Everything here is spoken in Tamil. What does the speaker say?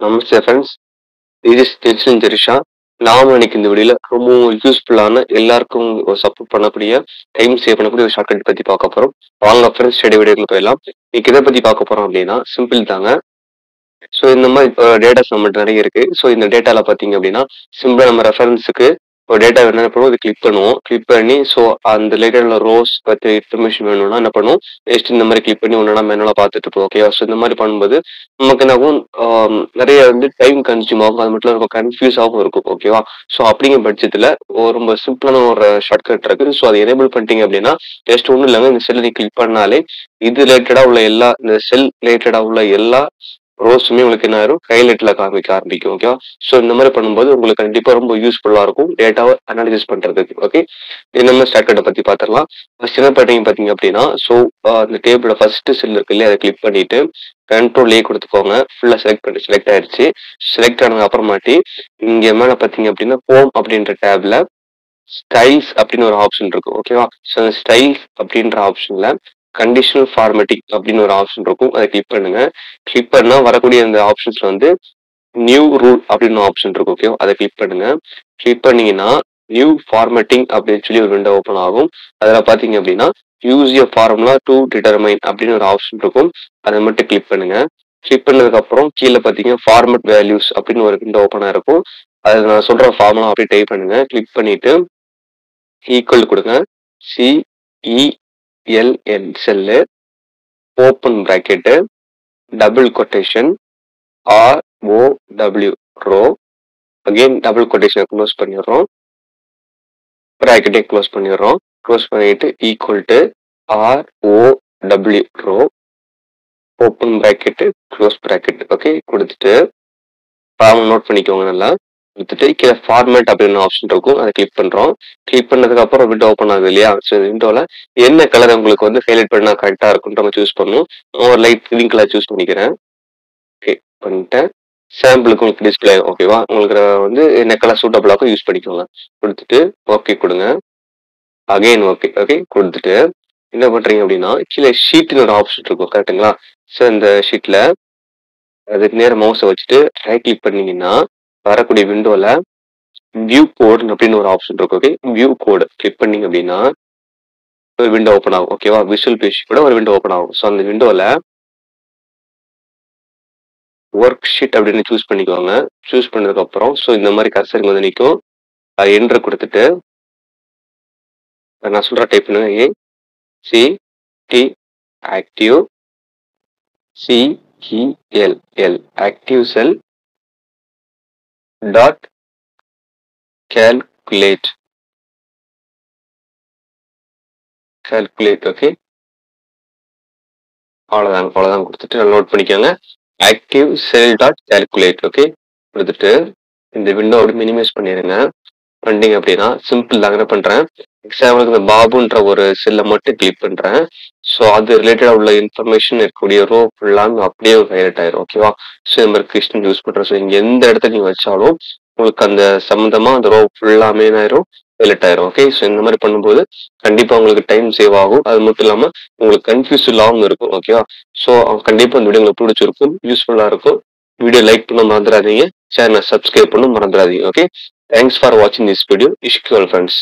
நமஸ்தே ஃப்ரெண்ட்ஸ். இது தெரிஞ்சு தெரிஷா. நாம இன்னைக்கு இந்த வீடியோல ரொம்பவும் யூஸ்ஃபுல்லான எல்லாருக்கும் சப்போர்ட் பண்ணக்கூடிய டைம் சேவ் பண்ணக்கூடிய ஒரு ஷார்ட்கட் பத்தி பார்க்க போறோம். வாங்க ஃப்ரெண்ட்ஸ் ஸ்டடி வீடியோக்குள்ள போயிடலாம். இன்னைக்கு எதை பத்தி பார்க்க போறோம் அப்படின்னா சிம்பிள் தாங்க. ஸோ இந்த மாதிரி இப்போ டேட்டாஸ் நம்மகிட்ட நிறைய இருக்கு. ஸோ இந்த டேட்டால பார்த்தீங்க அப்படின்னா சிம்பிளா நம்ம ரெஃபரன்ஸுக்கு ஒரு டேட்டா என்ன பண்ணுவோம், இது கிளிக் பண்ணுவோம். கிளிக் பண்ணி ஸோ அந்த ரிலேட்டட்ல ரோஸ் பற்றி இன்ஃபர்மேஷன் வேணும்னா என்ன பண்ணுவோம், ஜஸ்ட் இந்த மாதிரி கிளிக் பண்ணி ஒன்றா மேனுவலாக பார்த்துட்டு இருப்போம். ஓகேவா? ஸோ இந்த மாதிரி பண்ணும்போது நமக்கு என்ன ஆகும், நிறைய டைம் கன்சியூம் ஆகும். அது மட்டும் ரொம்ப கன்ஃபியூஸாகவும் இருக்கும். ஓகேவா? ஸோ அப்படிங்கிற பட்சத்தில் ரொம்ப சிம்பிளான ஒரு ஷார்ட்கட் இருக்கு. ஸோ அதை எனேபிள் பண்ணிட்டீங்க அப்படின்னா ஜஸ்ட் ஒன்றும் இல்லைங்க, இந்த செல்லை கிளிக் பண்ணாலே இது ரிலேட்டடாக உள்ள எல்லா இந்த செல் ரிலேட்டடாக உள்ள எல்லா ரோஸுமே உங்களுக்கு என்ன ஆயிரும், ஹைலைட்ல காமிக்க ஆரம்பிக்கும். ஓகேவா? ஸோ இந்த மாதிரி பண்ணும்போது உங்களுக்கு கண்டிப்பா ரொம்ப யூஸ்ஃபுல்லா இருக்கும் டேட்டாவை அனாலிசிஸ் பண்றதுக்கு. ஓகே, இது நம்ம ஷார்ட்கட்டை பத்தி பார்த்துடலாம். ஃபர்ஸ்ட் என்ன பண்ணீங்க பாத்தீங்க அப்படின்னா, ஸோ அந்த டேபிள ஃபர்ஸ்ட் செல் இருக்கு இல்லையா, அதை கிளிக் பண்ணிட்டு கண்ட்ரோல் ஏ கொடுத்துக்கோங்க. ஃபுல்லா செலக்ட் ஆயிடுச்சு. செலக்ட் ஆனதுக்கு அப்புறமாட்டி இங்க மேல பாத்தீங்க அப்படின்னா ஹோம் அப்படின்ற டேப்ல ஸ்டைல்ஸ் அப்படின்னு ஒரு ஆப்ஷன் இருக்கும். ஓகேவா? ஸோ அந்த ஸ்டைல்ஸ் அப்படின்ற ஆப்ஷன்ல கண்டிஷனல் ஃபார்மேட்டிங் அப்படின்னு ஒரு ஆப்ஷன் இருக்கும். அதை கிளிக் பண்ணுங்க. கிளிக் பண்ணா வரக்கூடிய அந்த ஆப்ஷன்ஸ்ல வந்து நியூ ரூல் அப்படின்னு ஆப்ஷன் இருக்கும். ஓகே, அதை கிளிக் பண்ணுங்க. கிளிக் பண்ணீங்கன்னா நியூ ஃபார்மேட்டிங் அப்படின்னு சொல்லி ஒரு விண்டோ ஓப்பன் ஆகும். அதில் பார்த்தீங்க அப்படின்னா use your formula to determine அப்படின்னு ஒரு ஆப்ஷன் இருக்கும். அதை மட்டும் கிளிக் பண்ணுங்க. கிளிக் பண்ணதுக்கு அப்புறம் கீழே பார்த்தீங்கன்னா ஃபார்மேட் வேல்யூஸ் அப்படின்னு ஒரு விண்டோ ஓப்பன் ஆயிருக்கும். அதை நான் சொல்ற ஃபார்முலா அப்படியே டைப் பண்ணுங்க. கிளிக் பண்ணிட்டு ஈக்குவல் கொடுங்க. CELN cell open bracket double quotation ROW row, again double quotation close பண்ணிடுறோம், பிராக்கெட்டை க்ளோஸ் பண்ணிடுறோம். க்ளோஸ் பண்ணிட்டு equal to ROW row open bracket close bracket. Okay, கொடுத்துட்டு ஃபார்ம் நோட் பண்ணிக்கோங்க. நல்லா கொடுத்துட்டு கீழே ஃபார்மேட் அப்படின்னு ஆப்ஷன் இருக்கும். அதை கிளிக் பண்றோம். கிளிக் பண்ணதுக்கு அப்புறம் விண்டோ ஓப்பன் ஆகுது இல்லையா? ஸோ விண்டோல என்ன கலர் உங்களுக்கு வந்து ஹைலைட் பண்ணா கரெக்டா இருக்குன்ற நம்ம சூஸ் பண்ணணும். ஒரு லைட் கிரீன் கலர் சூஸ் பண்ணிக்கிறேன். ஓகே பண்ணிட்டேன். சாம்பிளுக்கு உங்களுக்கு டிஸ்பிளே ஓகேவா, உங்களுக்கு வந்து என்ன கலர் சூட்டபிளாக யூஸ் பண்ணிக்கோங்க. கொடுத்துட்டு ஓகே கொடுங்க. Again okay. ஓகே கொடுத்துட்டு என்ன பண்றீங்க அப்படின்னா கீழே ஷீட்னு ஒரு ஆப்ஷன் இருக்கும். கரெக்டுங்களா? ஸோ இந்த ஷீட்ல அதுக்கு நேரம் மவுஸை வச்சுட்டு ரைட் கிளிக் பண்ணீங்கன்னா வரக்கூடிய விண்டோல வியூ கோட் அப்படின்னு ஒரு ஆப்ஷன் இருக்கும். ஓகே, வியூ கோடு கிளிக் பண்ணீங்க அப்படின்னா ஒரு விண்டோ ஓப்பன் ஆகும். ஓகேவா? விஷுவல் பேஜ் கூட ஒரு விண்டோ ஓப்பன் ஆகும். ஸோ அந்த விண்டோல ஒர்க் ஷீட் அப்படின்னு சூஸ் பண்ணிக்கோங்க. சூஸ் பண்ணதுக்கு அப்புறம் ஸோ இந்த மாதிரி கர்சர் வந்து நிற்கும். அது என்ட்ரு கொடுத்துட்டு நான் சொல்ற டைப் பண்ணுங்க. ACT ஆக்டிவ் CELL ஆக்டிவ் செல் டாட் calculate. ஓகே, அவ்வளோதான் கொடுத்துட்டு நோட் பண்ணிக்கோங்க. ஆக்டிவ் செல் டாட் calculate. ஓகே கொடுத்துட்டு இந்த விண்டோ அப்படி மினிமைஸ் பண்ணிடுங்க. பண்ணிங்க அப்படின்னா சிம்பிள் தாங்க பண்றேன். எக்ஸாம்பிளுக்கு இந்த பாபுன்ற ஒரு செல்லை மட்டும் கிளிக் பண்றேன். ஸோ அது ரிலேட்டடா உள்ள இன்ஃபர்மேஷன் இருக்கக்கூடிய ரோ ஃபுல்லாக அப்படியே ஹைலைட் ஆயிரும். ஓகேவா? ஸோ இந்த மாதிரி கிறிஸ்டன் யூஸ் பண்றேன். ஸோ இங்க எந்த இடத்துல நீங்க வச்சாலும் உங்களுக்கு அந்த சம்மந்தமா அந்த ரோ ஃபுல்லாமே ஆயிரும், ஹைலைட் ஆயிரும். ஓகே, ஸோ இந்த மாதிரி பண்ணும்போது கண்டிப்பா உங்களுக்கு டைம் சேவ் ஆகும். அது மட்டும் இல்லாம உங்களுக்கு கன்ஃபியூஸ் இல்லாமல் இருக்கும். ஓகேவா? ஸோ கண்டிப்பா இந்த வீடியோ உங்களுக்கு பிடிச்சிருக்கும், யூஸ்ஃபுல்லா இருக்கும். வீடியோ லைக் பண்ண மறந்துடாதீங்க, சேனலை சப்ஸ்கிரைப் பண்ண மறந்துடாதீங்க. ஓகே, தேங்க்ஸ் ஃபார் வாட்சிங் this video. Wish you all friends.